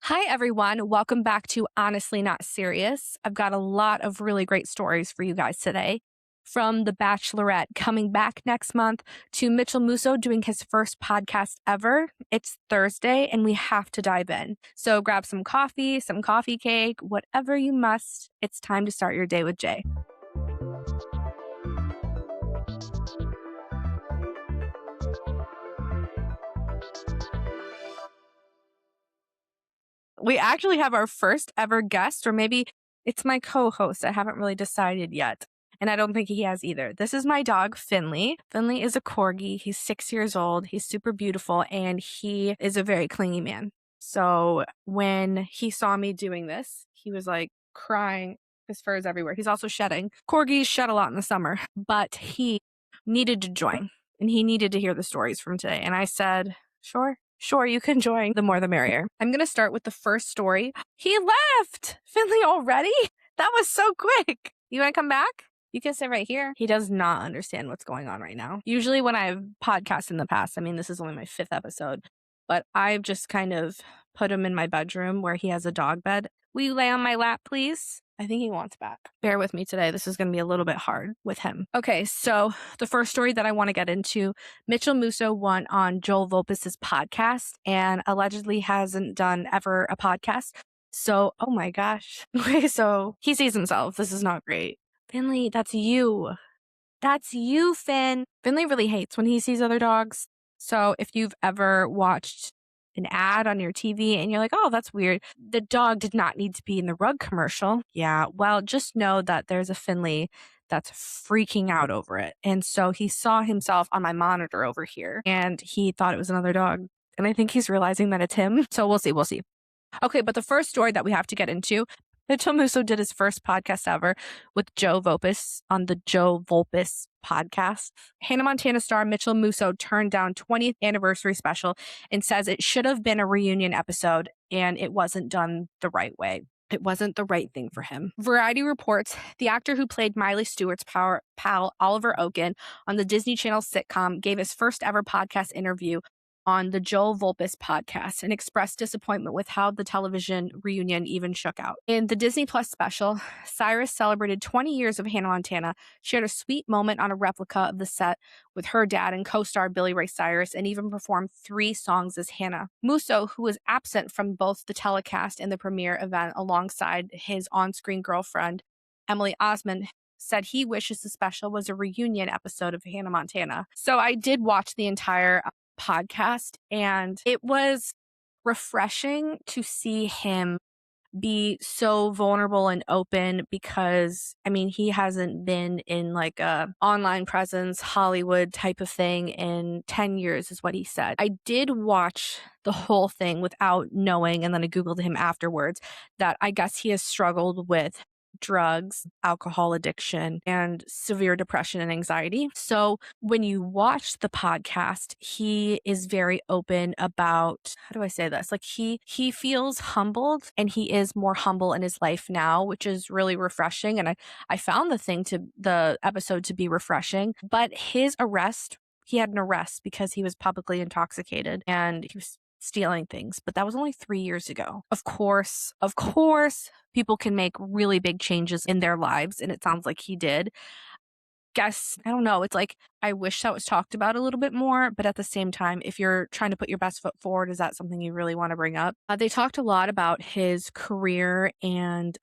Hi, everyone. Welcome back to Honestly Not Serious. I've got a lot of really great stories for you guys today. From The Bachelorette coming back next month to Mitchel Musso doing his first podcast ever. It's Thursday and we have to dive in. So grab some coffee cake, whatever you must. It's time to start your day with Jay. We actually have our first ever guest, or maybe it's my co-host. I haven't really decided yet. And I don't think he has either. This is my dog, Finley. Finley is a corgi. He's 6 years old. He's super beautiful, and he is a very clingy man. So when he saw me doing this, he was like crying. His fur is everywhere. He's also shedding. Corgis shed a lot in the summer, but he needed to join, and he needed to hear the stories from today. And I said, Sure, you can join. The more the merrier. I'm going to start with the first story. He left! Finley already? That was so quick. You want to come back? You can sit right here. He does not understand what's going on right now. Usually when I've podcasted in the past, this is only my 5th episode, but I've just kind of put him in my bedroom where he has a dog bed. Will you lay on my lap, please? I think he wants back. Bear with me today. This is going to be a little bit hard with him. Okay, so the first story that I want to get into, Mitchel Musso went on Joe Vulpis podcast and allegedly hasn't done ever a podcast. So, oh my gosh. Okay, so he sees himself. This is not great. Finley, that's you. That's you, Finn. Finley really hates when he sees other dogs. So if you've ever watched an ad on your TV and you're like, oh, that's weird. The dog did not need to be in the rug commercial. Yeah, well, just know that there's a Finley that's freaking out over it. And so he saw himself on my monitor over here and he thought it was another dog. And I think he's realizing that it's him. So we'll see. Okay, but the first story that we have to get into, Mitchel Musso did his first podcast ever with Joe Vulpis on the Joe Vulpis podcast. Hannah Montana star Mitchel Musso turned down 20th anniversary special and says it should have been a reunion episode and it wasn't done the right way. It wasn't the right thing for him. Variety reports the actor who played Miley Stewart's pal Oliver Oaken on the Disney Channel sitcom gave his first ever podcast interview on the Joe Vulpis podcast and expressed disappointment with how the television reunion even shook out. In the Disney Plus special, Cyrus celebrated 20 years of Hannah Montana, shared a sweet moment on a replica of the set with her dad and co-star Billy Ray Cyrus, and even performed 3 songs as Hannah. Musso, who was absent from both the telecast and the premiere event alongside his on-screen girlfriend, Emily Osmond, said he wishes the special was a reunion episode of Hannah Montana. So I did watch the entire podcast and it was refreshing to see him be so vulnerable and open because he hasn't been in like a online presence Hollywood type of thing in 10 years is what he said. I did watch the whole thing without knowing, and then I googled him afterwards, that I guess he has struggled with drugs, alcohol addiction, and severe depression and anxiety. So when you watch the podcast, he is very open about, how do I say this? Like he feels humbled, and he is more humble in his life now, which is really refreshing. And I found the episode to be refreshing, but he had an arrest because he was publicly intoxicated and he was stealing things, but that was only 3 years ago. Of course, people can make really big changes in their lives, and it sounds like he did. I don't know. It's like, I wish that was talked about a little bit more, but at the same time, if you're trying to put your best foot forward, is that something you really want to bring up? They talked a lot about his career and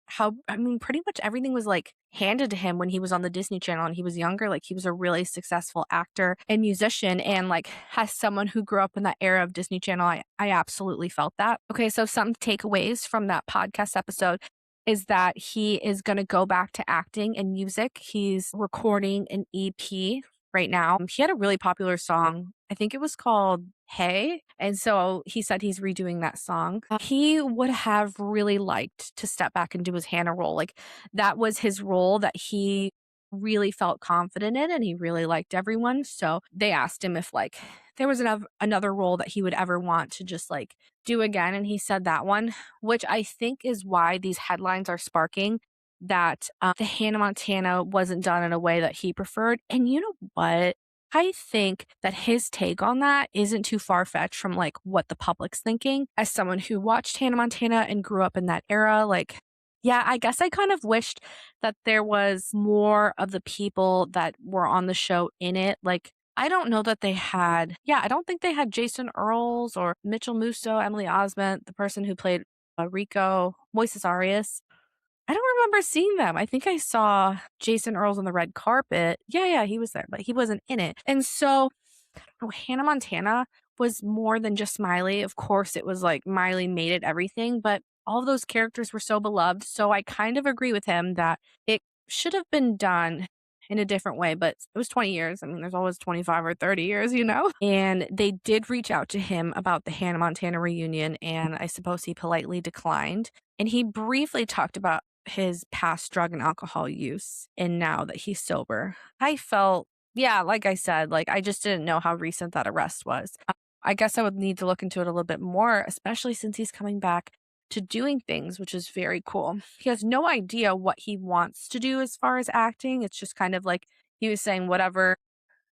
how, pretty much everything was like handed to him when he was on the Disney Channel and he was younger. Like, he was a really successful actor and musician, and like, as someone who grew up in that era of Disney Channel, I absolutely felt that. Okay, so some takeaways from that podcast episode is that he is going to go back to acting and music. He's recording an EP right now. He had a really popular song. I think it was called Hey. And so he said he's redoing that song. He would have really liked to step back and do his Hannah role. Like, that was his role that he really felt confident in, and he really liked everyone. So they asked him if like there was another role that he would ever want to just like do again. And he said that one, which I think is why these headlines are sparking that the Hannah Montana wasn't done in a way that he preferred. And you know what? I think that his take on that isn't too far-fetched from like what the public's thinking. As someone who watched Hannah Montana and grew up in that era, like, yeah, I guess I kind of wished that there was more of the people that were on the show in it. Like, I don't know that they had, I don't think they had Jason Earls or Mitchell Musso, Emily Osment, the person who played Rico, Moises Arias. I don't remember seeing them. I think I saw Jason Earls on the red carpet. Yeah, he was there, but he wasn't in it. And so Hannah Montana was more than just Miley. Of course, it was like Miley made it everything, but all of those characters were so beloved. So I kind of agree with him that it should have been done in a different way, but it was 20 years. I mean, there's always 25 or 30 years, you know? And they did reach out to him about the Hannah Montana reunion, and I suppose he politely declined. And he briefly talked about his past drug and alcohol use and now that he's sober. I felt, like I said, like I just didn't know how recent that arrest was. I guess I would need to look into it a little bit more, especially since he's coming back to doing things, which is very cool. He has no idea what he wants to do as far as acting. It's just kind of like he was saying, whatever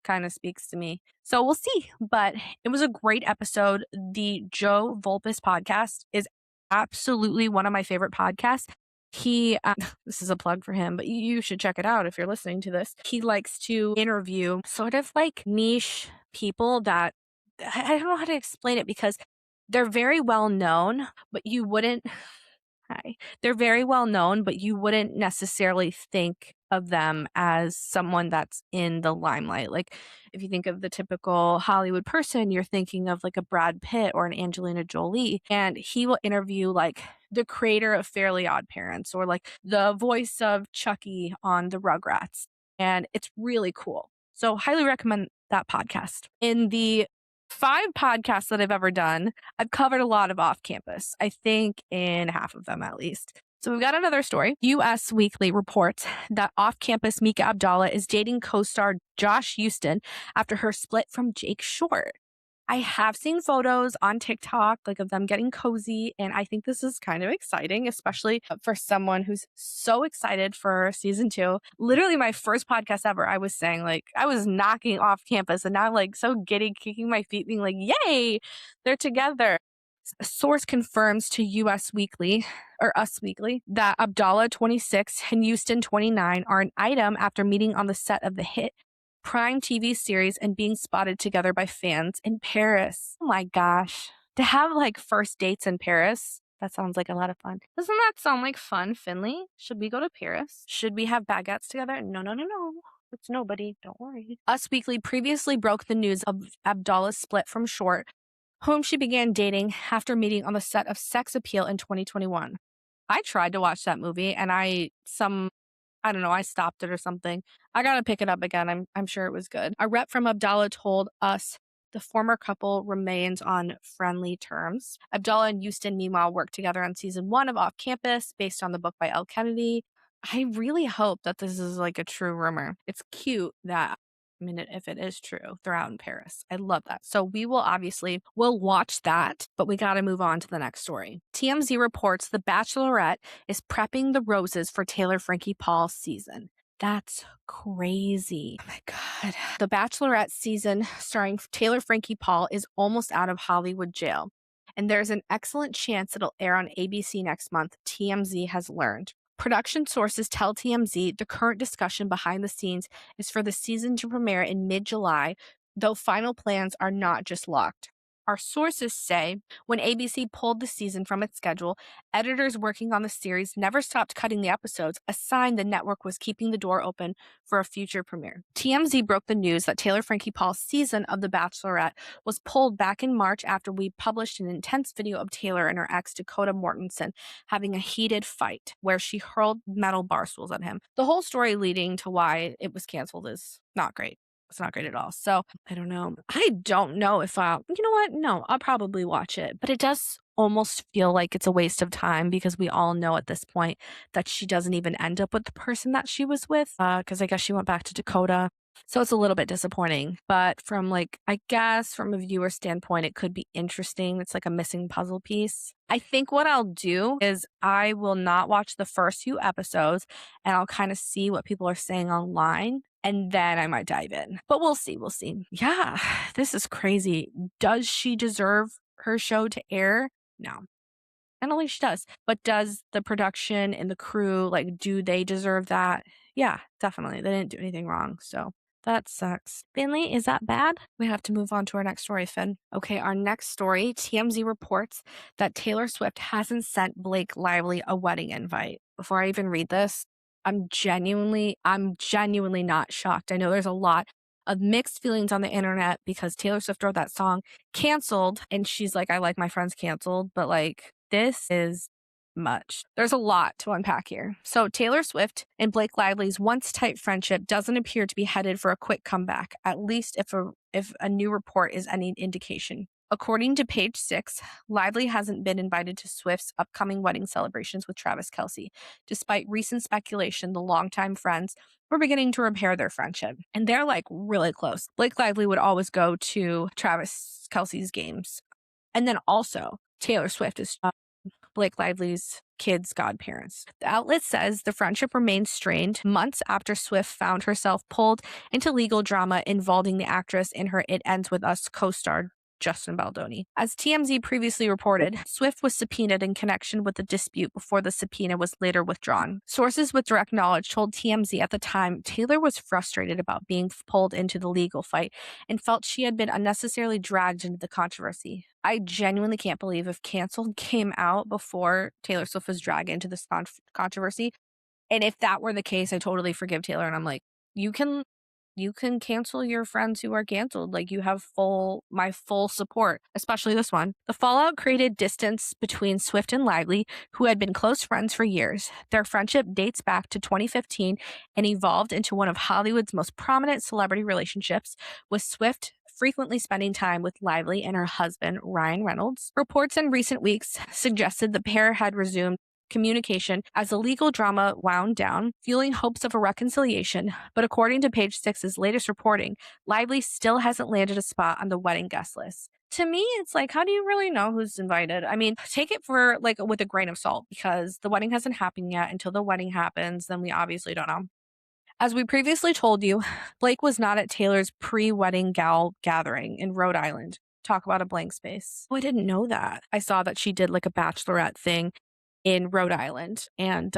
kind of speaks to me. So we'll see. But it was a great episode. The Joe Vulpis podcast is absolutely one of my favorite podcasts. He, this is a plug for him, but you should check it out if you're listening to this. He likes to interview sort of like niche people that I don't know how to explain it because they're very well known, but you wouldn't. Hi. They're very well known, but you wouldn't necessarily think of them as someone that's in the limelight. Like if you think of the typical Hollywood person, you're thinking of like a Brad Pitt or an Angelina Jolie, and he will interview like the creator of Fairly Odd Parents or like the voice of Chucky on the Rugrats. And it's really cool. So highly recommend that podcast. In the 5 podcasts that I've ever done, I've covered a lot of off campus, I think in half of them at least. So we've got another story. US Weekly reports that off campus Mika Abdalla is dating co-star Josh Heuston after her split from Jake Short. I have seen photos on TikTok like of them getting cozy, and I think this is kind of exciting, especially for someone who's so excited for season 2. Literally my first podcast ever, I was saying like I was knocking off campus, and now I'm like so giddy, kicking my feet, being like, yay, they're together. A source confirms to US Weekly or Us Weekly that Abdalla 26 and Heuston 29 are an item after meeting on the set of the hit Prime TV series and being spotted together by fans in Paris. Oh my gosh. To have like first dates in Paris, that sounds like a lot of fun. Doesn't that sound like fun, Finley? Should we go to Paris? Should we have baguettes together? No. It's nobody. Don't worry. Us Weekly previously broke the news of Abdalla's split from Short, whom she began dating after meeting on the set of Sex Appeal in 2021. I tried to watch that movie and I don't know, I stopped it or something. I gotta pick it up again. I'm sure it was good. A rep from Abdalla told us the former couple remains on friendly terms. Abdalla and Heuston, meanwhile, worked together on season 1 of Off Campus, based on the book by Elle Kennedy. I really hope that this is like a true rumor. It's cute that, I mean, if it is true, they're out in Paris. I love that. So we'll watch that, but we got to move on to the next story. TMZ reports The Bachelorette is prepping the roses for Taylor Frankie Paul's season. That's crazy. Oh my God. The Bachelorette season starring Taylor Frankie Paul is almost out of Hollywood jail, and there's an excellent chance it'll air on ABC next month, TMZ has learned. Production sources tell TMZ the current discussion behind the scenes is for the season to premiere in mid-July, though final plans are not just locked. Our sources say when ABC pulled the season from its schedule, editors working on the series never stopped cutting the episodes, a sign the network was keeping the door open for a future premiere. TMZ broke the news that Taylor Frankie Paul's season of The Bachelorette was pulled back in March after we published an intense video of Taylor and her ex Dakota Mortensen having a heated fight where she hurled metal bar stools at him. The whole story leading to why it was canceled is not great. It's not great at all. So I don't know. I don't know if you know what? No, I'll probably watch it. But it does almost feel like it's a waste of time because we all know at this point that she doesn't even end up with the person that she was with. Because I guess she went back to Dakota. So it's a little bit disappointing. But from I guess from a viewer standpoint, it could be interesting. It's like a missing puzzle piece. I think what I'll do is I will not watch the first few episodes and I'll kind of see what people are saying online and then I might dive in. But we'll see. We'll see. Yeah, this is crazy. Does she deserve her show to air? No. I don't think she does. But does the production and the crew, like, do they deserve that? Yeah, definitely. They didn't do anything wrong. So that sucks. Finley, is that bad? We have to move on to our next story, Finn. Okay, our next story, TMZ reports that Taylor Swift hasn't sent Blake Lively a wedding invite. Before I even read this, I'm genuinely not shocked. I know there's a lot of mixed feelings on the internet because Taylor Swift wrote that song Canceled, and she's like, I like my friends canceled, but like, this is much. There's a lot to unpack here. So Taylor Swift and Blake Lively's once tight friendship doesn't appear to be headed for a quick comeback, at least if a new report is any indication. According to Page 6, Lively hasn't been invited to Swift's upcoming wedding celebrations with Travis Kelce, despite recent speculation the longtime friends were beginning to repair their friendship. And they're like really close. Blake Lively would always go to Travis Kelce's games. And then also, Taylor Swift is Blake Lively's kids' godparents. The outlet says the friendship remains strained months after Swift found herself pulled into legal drama involving the actress in her It Ends With Us co-star Justin Baldoni. As TMZ previously reported, Swift was subpoenaed in connection with the dispute before the subpoena was later withdrawn. Sources with direct knowledge told TMZ at the time Taylor was frustrated about being pulled into the legal fight and felt she had been unnecessarily dragged into the controversy. I genuinely can't believe if Canceled came out before Taylor Swift was dragged into this controversy. And if that were the case, I totally forgive Taylor. And I'm like, you can cancel your friends who are canceled. Like, you have my full support, especially this one. The fallout created distance between Swift and Lively, who had been close friends for years. Their friendship dates back to 2015 and evolved into one of Hollywood's most prominent celebrity relationships, with Swift frequently spending time with Lively and her husband, Ryan Reynolds. Reports in recent weeks suggested the pair had resumed communication as the legal drama wound down, fueling hopes of a reconciliation. But according to Page Six's latest reporting, Lively still hasn't landed a spot on the wedding guest list. To me, it's like, how do you really know who's invited? I mean, take it for like with a grain of salt, because the wedding hasn't happened yet. Until the wedding happens, then we obviously don't know. As we previously told you, Blake was not at Taylor's pre-wedding gal gathering in Rhode Island. Talk about a blank space. Oh, I didn't know that. I saw that she did like a bachelorette thing in Rhode Island, and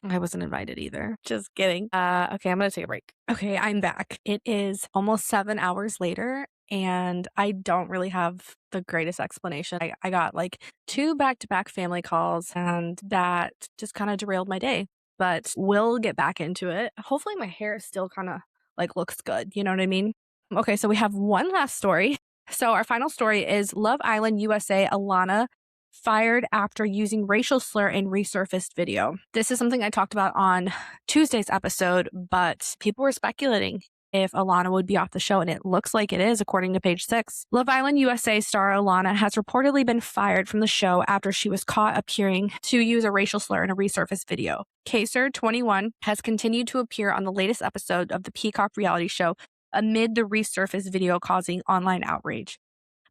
I wasn't invited either. Just kidding. Okay, I'm gonna take a break. Okay, I'm back. It is almost 7 hours later, and I don't really have the greatest explanation. I got like 2 back-to-back family calls, and that just kind of derailed my day. But we'll get back into it. Hopefully my hair still kind of like looks good. You know what I mean? Okay, so we have one last story. So our final story is Love Island USA Alannah fired after using racial slur in resurfaced video. This is something I talked about on Tuesday's episode, but people were speculating if Alannah would be off the show, and it looks like it is, according to Page 6. Love Island USA star Alannah has reportedly been fired from the show after she was caught appearing to use a racial slur in a resurfaced video. Kaser, 21, has continued to appear on the latest episode of the Peacock reality show amid the resurfaced video causing online outrage.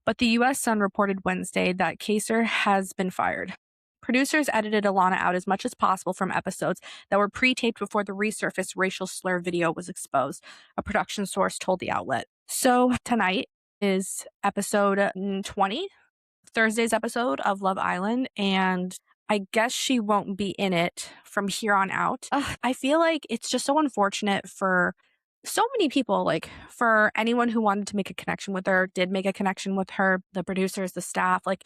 But the U.S. Sun reported Wednesday that Kaser has been fired. Producers edited Alannah out as much as possible from episodes that were pre-taped before the resurfaced racial slur video was exposed, a production source told the outlet. So tonight is episode 20, Thursday's episode of Love Island, and I guess she won't be in it from here on out. I feel like it's just so unfortunate for so many people, like for anyone who wanted to make a connection with her, did make a connection with her, the producers, the staff, like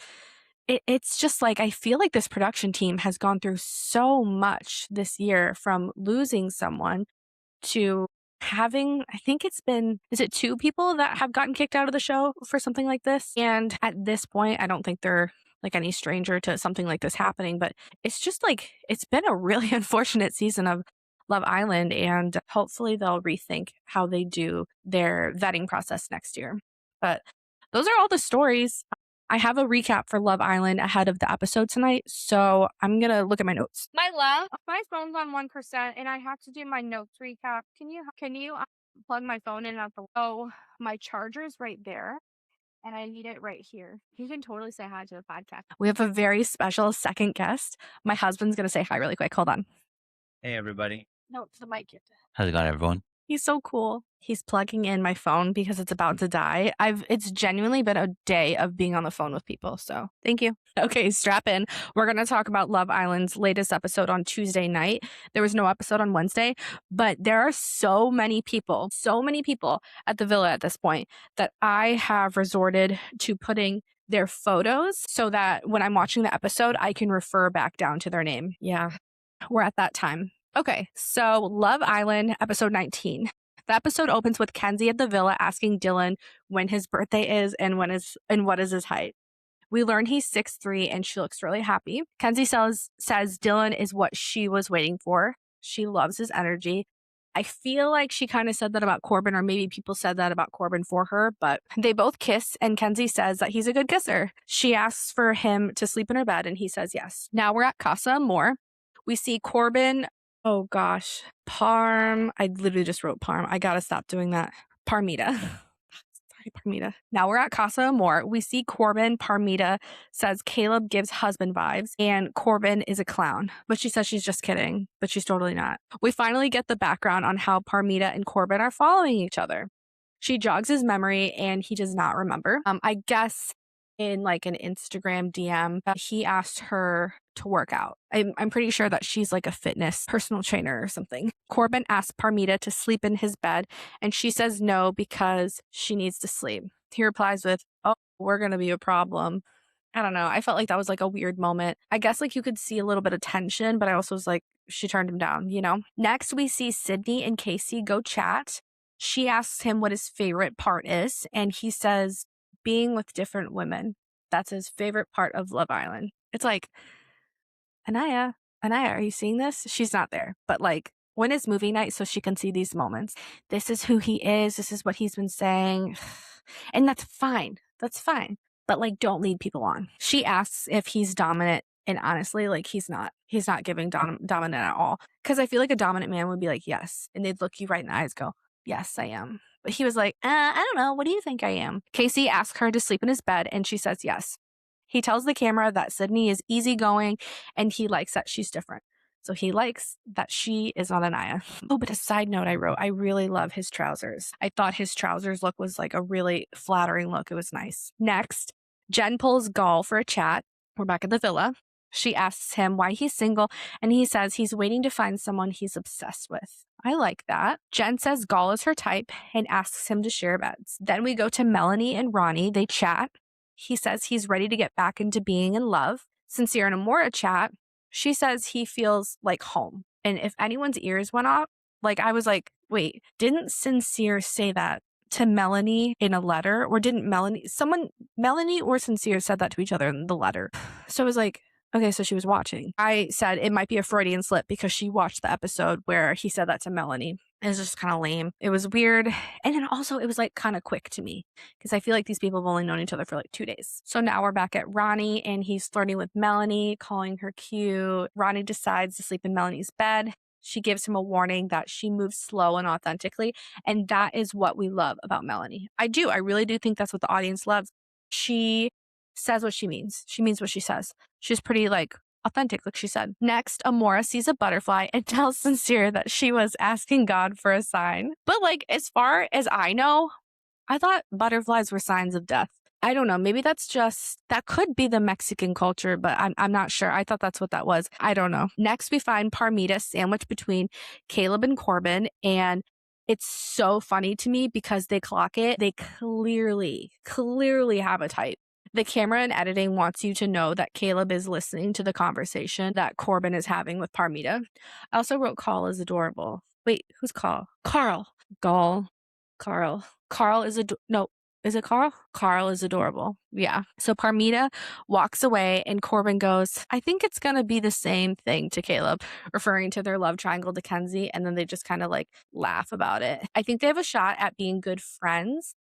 it's just like, I feel like this production team has gone through so much this year, from losing someone to having, I think it's been, is it 2 people that have gotten kicked out of the show for something like this? And at this point, I don't think they're like any stranger to something like this happening, but it's just like, it's been a really unfortunate season of Love Island, and hopefully they'll rethink how they do their vetting process next year. But those are all the stories. I have a recap for Love Island ahead of the episode tonight, so I'm going to look at my notes. My love, my phone's on 1%, and I have to do my notes recap. Can you plug my phone in at the... Oh, my charger's right there, and I need it right here. You can totally say hi to the podcast. We have a very special second guest. My husband's going to say hi really quick. Hold on. Hey, everybody. No, to the mic. How's it going, everyone? He's so cool. He's plugging in my phone because it's about to die. It's genuinely been a day of being on the phone with people. So thank you. Okay, strap in. We're going to talk about Love Island's latest episode on Tuesday night. There was no episode on Wednesday, but there are so many people at the villa at this point that I have resorted to putting their photos so that when I'm watching the episode, I can refer back down to their name. Yeah, we're at that time. Okay, so Love Island, episode 19. The episode opens with Kenzie at the villa asking Dylan when his birthday is and what is his height. We learn he's 6'3" and she looks really happy. Kenzie says Dylan is what she was waiting for. She loves his energy. I feel like she kind of said that about Corbin, or maybe people said that about Corbin for her, but they both kiss and Kenzie says that he's a good kisser. She asks for him to sleep in her bed and he says yes. Now we're at Casa Amor. We see Corbin. Oh gosh, Parm. I literally just wrote Parm. I gotta stop doing that. Parmita. Sorry, Parmita. Now we're at Casa Amor. We see Corbin. Parmita says Caleb gives husband vibes and Corbin is a clown. But she says she's just kidding, but she's totally not. We finally get the background on how Parmita and Corbin are following each other. She jogs his memory and he does not remember. I guess in like an Instagram DM, he asked her to work out. I'm pretty sure that she's like a fitness personal trainer or something. Corbin asks Parmita to sleep in his bed and she says no because she needs to sleep. He replies with, "Oh, we're going to be a problem." I don't know. I felt like that was like a weird moment. I guess like you could see a little bit of tension, but I also was like, she turned him down, you know? Next, we see Sydney and Casey go chat. She asks him what his favorite part is, and he says being with different women. That's his favorite part of Love Island. It's like, Anaya, are you seeing this? She's not there. But like, when is movie night so she can see these moments? This is who he is. This is what he's been saying. And that's fine. That's fine. But like, don't lead people on. She asks if he's dominant. And honestly, like, he's not. He's not giving dominant at all. Because I feel like a dominant man would be like, yes. And they'd look you right in the eyes, go, yes, I am. But he was like, I don't know. What do you think I am? Casey asks her to sleep in his bed, and she says yes. He tells the camera that Sydney is easygoing, and he likes that she's different. So he likes that she is not Anaya. Oh, but a side note I wrote, I really love his trousers. I thought his trousers look was like a really flattering look. It was nice. Next, Jen pulls Gaul for a chat. We're back at the villa. She asks him why he's single, and he says he's waiting to find someone he's obsessed with. I like that. Jen says Gaul is her type and asks him to share beds. Then we go to Melanie and Ronnie. They chat. He says he's ready to get back into being in love. Sincere and Amora chat. She says he feels like home. And if anyone's ears went off, like I was like, wait, didn't Sincere say that to Melanie in a letter? Or didn't Melanie or Sincere said that to each other in the letter? So I was like, okay, so she was watching. I said it might be a Freudian slip because she watched the episode where he said that to Melanie. It was just kind of lame. It was weird. And then also it was like kind of quick to me because I feel like these people have only known each other for like 2 days. So now we're back at Ronnie and he's flirting with Melanie, calling her cute. Ronnie decides to sleep in Melanie's bed. She gives him a warning that she moves slow and authentically. And that is what we love about Melanie. I really do think that's what the audience loves. She says what she means. She means what she says. She's pretty like authentic, like she said. Next, Amora sees a butterfly and tells Sincere that she was asking God for a sign. But like, as far as I know, I thought butterflies were signs of death. I don't know. Maybe that could be the Mexican culture, but I'm not sure. I thought that's what that was. I don't know. Next, we find Parmita sandwiched between Caleb and Corbin, and it's so funny to me because they clock it. They clearly have a type. The camera and editing wants you to know that Caleb is listening to the conversation that Corbin is having with Parmita. I also wrote Carl is adorable. Wait, who's Carl? Carl. Gaul. Carl. Carl is no. Is it Carl? Carl is adorable. Yeah. So Parmita walks away and Corbin goes, I think it's going to be the same thing to Caleb, referring to their love triangle to Kenzie. And then they just kind of like laugh about it. I think they have a shot at being good friends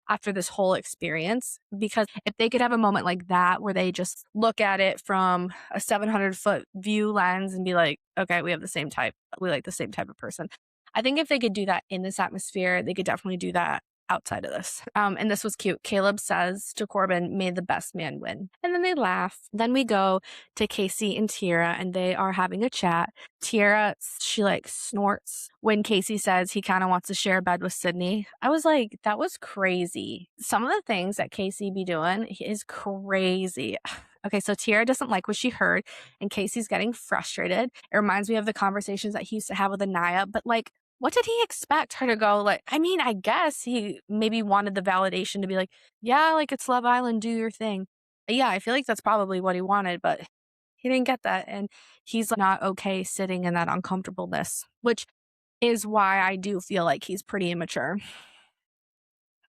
after this whole experience, because if they could have a moment like that where they just look at it from a 700-foot view lens and be like, okay, we have the same type. We like the same type of person. I think if they could do that in this atmosphere, they could definitely do that outside of this. And this was cute. Caleb says to Corbin, may the best man win. And then they laugh. Then we go to Casey and Tiara, and they are having a chat. Tiara, she like snorts when Casey says he kind of wants to share a bed with Sydney. I was like, that was crazy. Some of the things that Casey be doing is crazy. Okay, so Tiara doesn't like what she heard, and Casey's getting frustrated. It reminds me of the conversations that he used to have with Anaya, but like, what did he expect her to go? Like, I mean, I guess he maybe wanted the validation to be like, yeah, like it's Love Island, do your thing. Yeah, I feel like that's probably what he wanted, but he didn't get that. And he's not okay sitting in that uncomfortableness, which is why I do feel like he's pretty immature.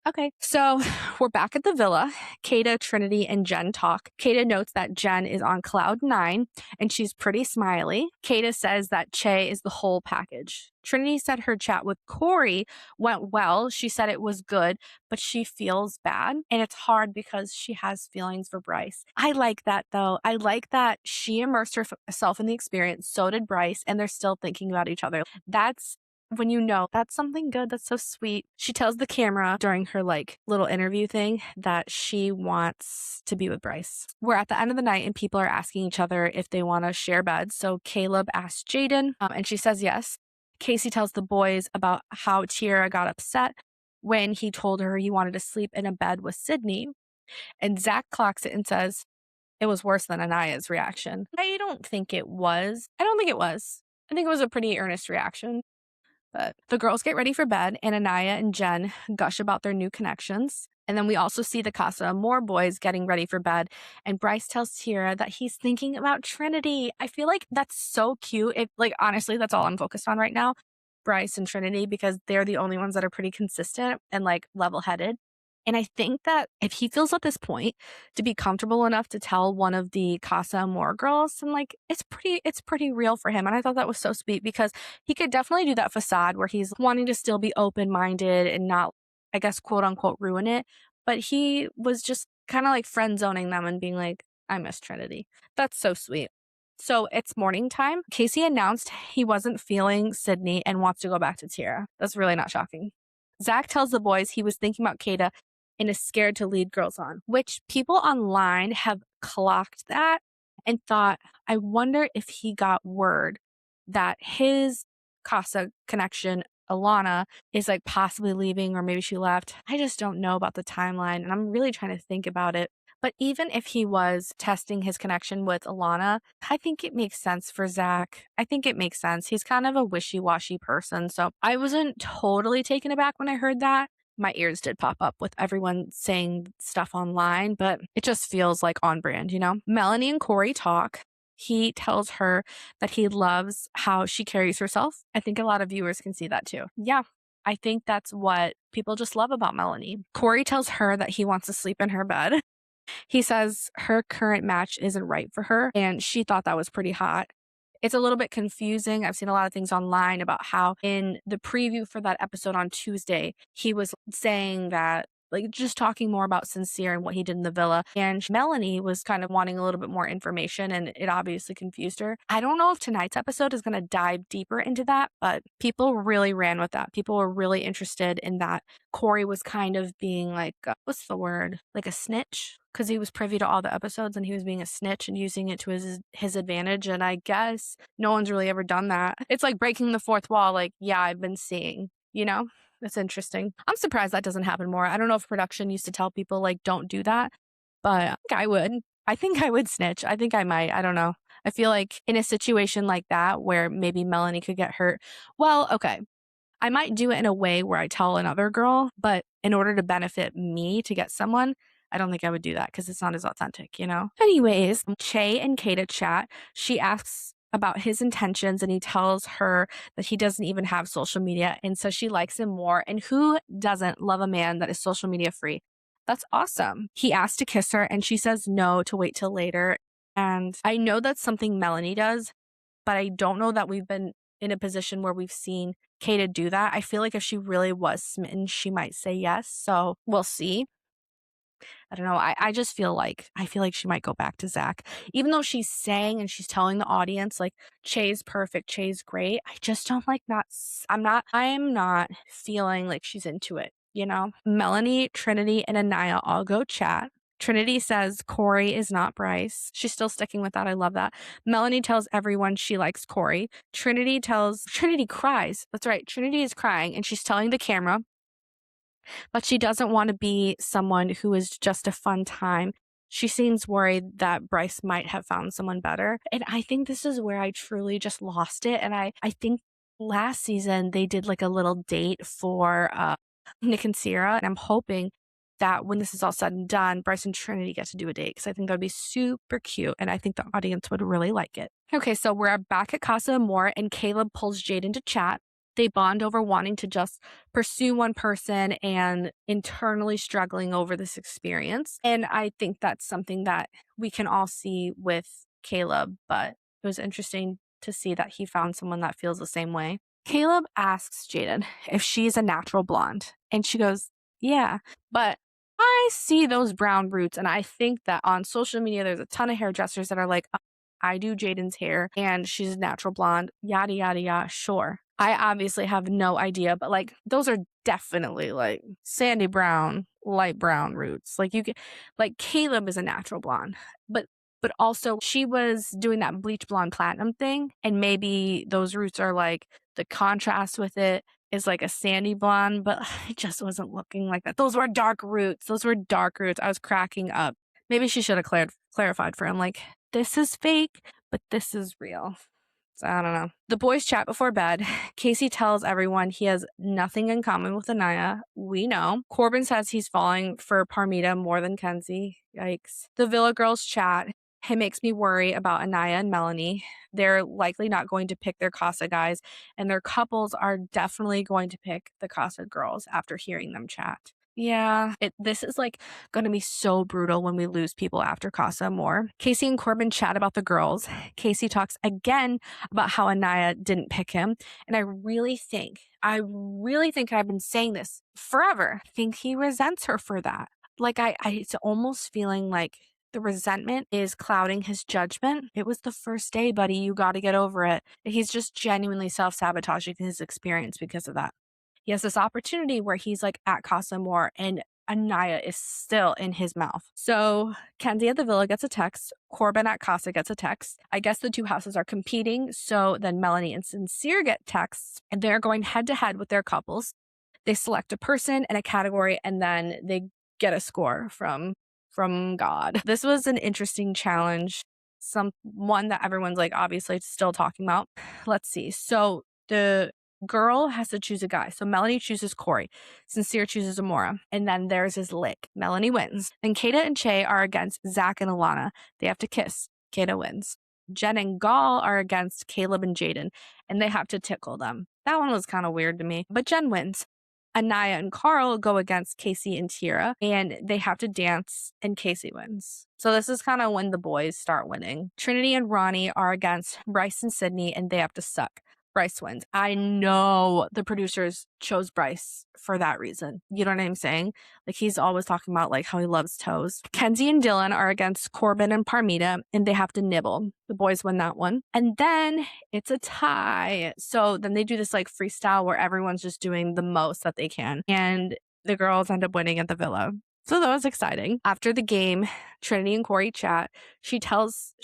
Okay, so we're back at the villa. Kata, Trinity, and Jen talk. Kata notes that Jen is on cloud 9 and she's pretty smiley. Kata says that Che is the whole package. Trinity said her chat with Corey went well. She said it was good, but she feels bad. And it's hard because she has feelings for Bryce. I like that though. I like that she immersed herself in the experience. So did Bryce. And they're still thinking about each other. That's when you know that's something good. That's so sweet. She tells the camera during her like little interview thing that she wants to be with Bryce. We're at the end of the night and people are asking each other if they want to share beds. So Caleb asks Jaden and she says yes. Casey tells the boys about how Tiara got upset when he told her he wanted to sleep in a bed with Sydney. And Zach clocks it and says it was worse than Anaya's reaction. I don't think it was. I think it was a pretty earnest reaction. But the girls get ready for bed, and Anaya and Jen gush about their new connections. And then we also see the Casa Amor boys getting ready for bed. And Bryce tells Tiara that he's thinking about Trinity. I feel like that's so cute. Honestly, that's all I'm focused on right now. Bryce and Trinity, because they're the only ones that are pretty consistent and like level-headed. And I think that if he feels at this point to be comfortable enough to tell one of the Casa Amor girls, and like it's pretty real for him. And I thought that was so sweet because he could definitely do that facade where he's wanting to still be open-minded and not, I guess, quote unquote, ruin it. But he was just kind of like friend zoning them and being like, I miss Trinity. That's so sweet. So it's morning time. Casey announced he wasn't feeling Sydney and wants to go back to Tiara. That's really not shocking. Zach tells the boys he was thinking about Kata and is scared to lead girls on, which people online have clocked that and thought, I wonder if he got word that his Casa connection, Alannah, is like possibly leaving or maybe she left. I just don't know about the timeline and I'm really trying to think about it. But even if he was testing his connection with Alannah, I think it makes sense for Zach. I think it makes sense. He's kind of a wishy-washy person. So I wasn't totally taken aback when I heard that. My ears did pop up with everyone saying stuff online, but it just feels like on brand, you know? Melanie and Corey talk. He tells her that he loves how she carries herself. I think a lot of viewers can see that too. Yeah, I think that's what people just love about Melanie. Corey tells her that he wants to sleep in her bed. He says her current match isn't right for her, and she thought that was pretty hot. It's a little bit confusing. I've seen a lot of things online about how in the preview for that episode on Tuesday, he was saying that, like, just talking more about Sincere and what he did in the villa. And Melanie was kind of wanting a little bit more information, and it obviously confused her. I don't know if tonight's episode is going to dive deeper into that, but people really ran with that. People were really interested in that. Corey was kind of being like, what's the word? Like a snitch? Because he was privy to all the episodes and he was being a snitch and using it to his advantage. And I guess no one's really ever done that. It's like breaking the fourth wall. Like, yeah, I've been seeing, you know? It's interesting. I'm surprised that doesn't happen more. I don't know if production used to tell people, like, don't do that, but I think I would. I think I would snitch. I think I might. I don't know. I feel like in a situation like that where maybe Melanie could get hurt, well, okay, I might do it in a way where I tell another girl, but in order to benefit me to get someone, I don't think I would do that because it's not as authentic, you know? Anyways, Che and Kata chat. She asks about his intentions and he tells her that he doesn't even have social media and so she likes him more. And who doesn't love a man that is social media free? That's awesome. He asks to kiss her and she says no, to wait till later. And I know that's something Melanie does, but I don't know that we've been in a position where we've seen Kata do that. I feel like if she really was smitten, she might say yes. So we'll see. I don't know. I just feel like she might go back to Zach, even though she's saying and she's telling the audience like Che's perfect, Che's great. I just don't like I'm not feeling like she's into it. you know? Melanie, Trinity, and Anaya all go chat. Trinity says Corey is not Bryce. She's still sticking with that. I love that. Melanie tells everyone she likes Corey. Trinity cries. That's right. Trinity is crying and she's telling the camera, but she doesn't want to be someone who is just a fun time. She seems worried that Bryce might have found someone better. And I think this is where I truly just lost it. And I think last season they did like a little date for Nick and Sierra. And I'm hoping that when this is all said and done, Bryce and Trinity get to do a date because I think that would be super cute. And I think the audience would really like it. Okay, so we're back at Casa Amor and Caleb pulls Jade into chat. They bond over wanting to just pursue one person and internally struggling over this experience. And I think that's something that we can all see with Caleb, but it was interesting to see that he found someone that feels the same way. Caleb asks Jaden if she's a natural blonde, and she goes, yeah, but I see those brown roots. And I think that on social media, there's a ton of hairdressers that are like, I do Jaden's hair and she's a natural blonde, yada, yada, yada. Sure. I obviously have no idea, but like those are definitely like sandy brown, light brown roots. Like you get, like Caleb is a natural blonde, but also she was doing that bleach blonde platinum thing. And maybe those roots are like the contrast with it is like a sandy blonde, but it just wasn't looking like that. Those were dark roots. I was cracking up. Maybe she should have clarified for him, like, this is fake, but this is real. So I don't know. The boys chat before bed. Casey tells everyone he has nothing in common with Anaya. We know. Corbin says he's falling for Parmita more than Kenzie. Yikes. The Villa girls chat. It makes me worry about Anaya and Melanie. They're likely not going to pick their Casa guys, and their couples are definitely going to pick the Casa girls after hearing them chat. Yeah, this is like going to be so brutal when we lose people after Casa Amor. Casey and Corbin chat about the girls. Casey talks again about how Anaya didn't pick him. And I really think I've been saying this forever. I think he resents her for that. Like it's almost feeling like the resentment is clouding his judgment. It was the first day, buddy. You got to get over it. He's just genuinely self-sabotaging his experience because of that. He has this opportunity where he's like at Casa Amor and Anaya is still in his mouth. So Kenzie at the Villa gets a text. Corbin at Casa gets a text. I guess the two houses are competing. So then Melanie and Sincere get texts and they're going head to head with their couples. They select a person and a category and then they get a score from God. This was an interesting challenge. One that everyone's like obviously still talking about. Let's see. So the girl has to choose a guy. So Melanie chooses Corey. Sincere chooses Amora. And then there's his lick. Melanie wins. And Kata and Che are against Zach and Alannah. They have to kiss. Kata wins. Jen and Gall are against Caleb and Jaden. And they have to tickle them. That one was kind of weird to me. But Jen wins. Anaya and Carl go against Casey and Tira. And they have to dance. And Casey wins. So this is kind of when the boys start winning. Trinity and Ronnie are against Bryce and Sydney. And they have to suck. Bryce wins. I know the producers chose Bryce for that reason. You know what I'm saying? Like he's always talking about like how he loves toes. Kenzie and Dylan are against Corbin and Parmita and they have to nibble. The boys win that one. And then it's a tie. So then they do this like freestyle where everyone's just doing the most that they can. And the girls end up winning at the Villa. So that was exciting. After the game, Trinity and Corey chat. She tells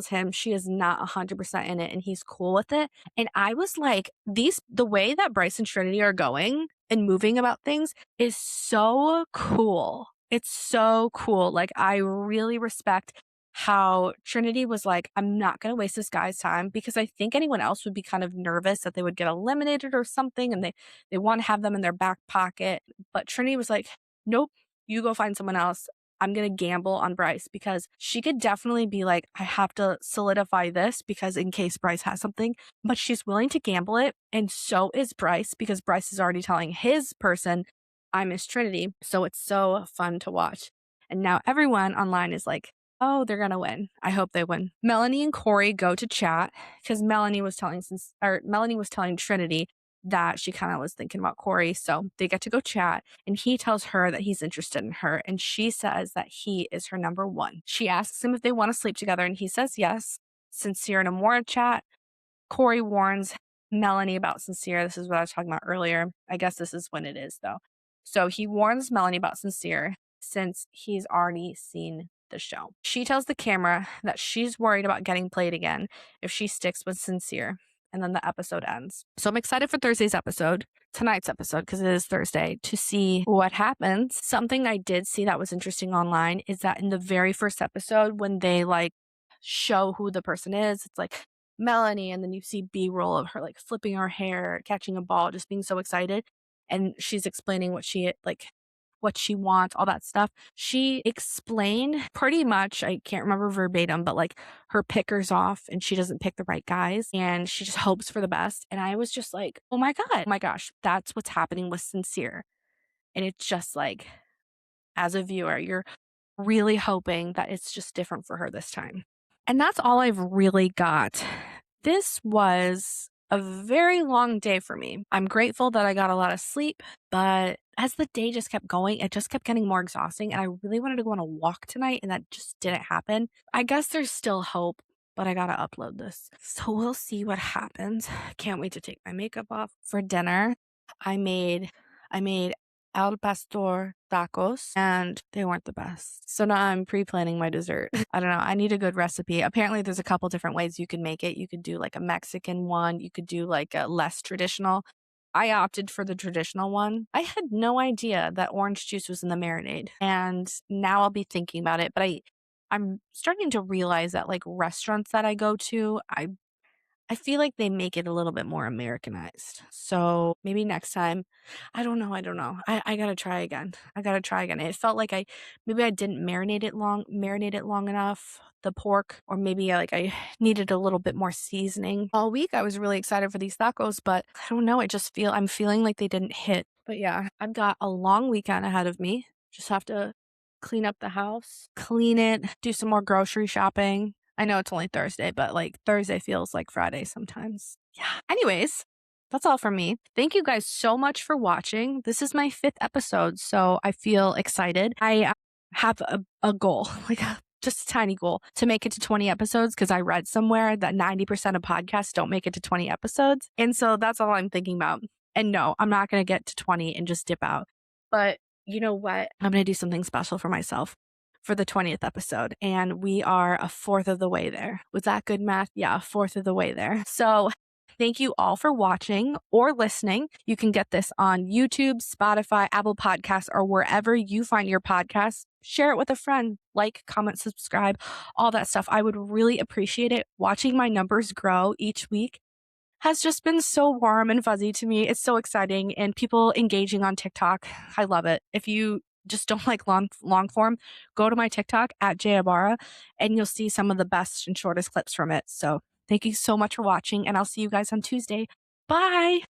him she is not 100% in it and he's cool with it. And I was like, the way that Bryce and Trinity are going and moving about things is so cool. It's so cool. Like I really respect how Trinity was like, I'm not going to waste this guy's time because I think anyone else would be kind of nervous that they would get eliminated or something and they want to have them in their back pocket. But Trinity was like, nope. You go find someone else. I'm going to gamble on Bryce because she could definitely be like, I have to solidify this because in case Bryce has something, but she's willing to gamble it. And so is Bryce because Bryce is already telling his person, I miss Trinity. So it's so fun to watch. And now everyone online is like, oh, they're going to win. I hope they win. Melanie and Corey go to chat because Melanie was telling Trinity that she kind of was thinking about Corey. So they get to go chat and he tells her that he's interested in her. And she says that he is her number one. She asks him if they want to sleep together and he says yes. Sincere and Amora chat. Corey warns Melanie about Sincere. This is what I was talking about earlier. I guess this is when it is though. So he warns Melanie about Sincere since he's already seen the show. She tells the camera that she's worried about getting played again if she sticks with Sincere. And then the episode ends. So I'm excited for tonight's episode, because it is Thursday, to see what happens. Something I did see that was interesting online is that in the very first episode, when they like show who the person is, it's like Melanie, and then you see B-roll of her like flipping her hair, catching a ball, just being so excited. And she's explaining what she wants, all that stuff. She explained pretty much, I can't remember verbatim, but like her picker's off and she doesn't pick the right guys and she just hopes for the best. And I was just like, oh my gosh, that's what's happening with Sincere. And it's just like, as a viewer, you're really hoping that it's just different for her this time. And that's all I've really got. This was a very long day for me. I'm grateful that I got a lot of sleep, but as the day just kept going, it just kept getting more exhausting. And I really wanted to go on a walk tonight, and that just didn't happen. I guess there's still hope, but I gotta upload this. So we'll see what happens. Can't wait to take my makeup off. For dinner, I made al pastor tacos, and they weren't the best. So now I'm pre-planning my dessert. I don't know. I need a good recipe. Apparently there's a couple different ways you can make it. You could do like a Mexican one. You could do like a less traditional. I opted for the traditional one. I had no idea that orange juice was in the marinade, and now I'll be thinking about it. But I'm starting to realize that like restaurants that I go to, I feel like they make it a little bit more Americanized. So maybe next time, I don't know. I gotta try again. It felt like maybe I didn't marinate it long enough, the pork, or maybe I needed a little bit more seasoning. All week I was really excited for these tacos, but I don't know. I'm feeling like they didn't hit. But yeah, I've got a long weekend ahead of me. Just have to clean up the house, clean it, do some more grocery shopping. I know it's only Thursday, but like Thursday feels like Friday sometimes. Yeah. Anyways, that's all from me. Thank you guys so much for watching. This is my 5th episode, so I feel excited. I have a goal, just a tiny goal, to make it to 20 episodes, because I read somewhere that 90% of podcasts don't make it to 20 episodes. And so that's all I'm thinking about. And no, I'm not going to get to 20 and just dip out. But you know what? I'm going to do something special for myself for the 20th episode, and we are a 4th of the way there. Was that good math? Yeah, a 4th of the way there. So thank you all for watching or listening. You can get this on YouTube, Spotify, Apple Podcasts, or wherever you find your podcasts. Share it with a friend, like, comment, subscribe, all that stuff. I would really appreciate it. Watching my numbers grow each week has just been so warm and fuzzy to me. It's so exciting, and people engaging on TikTok, I love it. If you just don't like long form, go to my TikTok at @jabara, and you'll see some of the best and shortest clips from it. So thank you so much for watching, and I'll see you guys on Tuesday. Bye.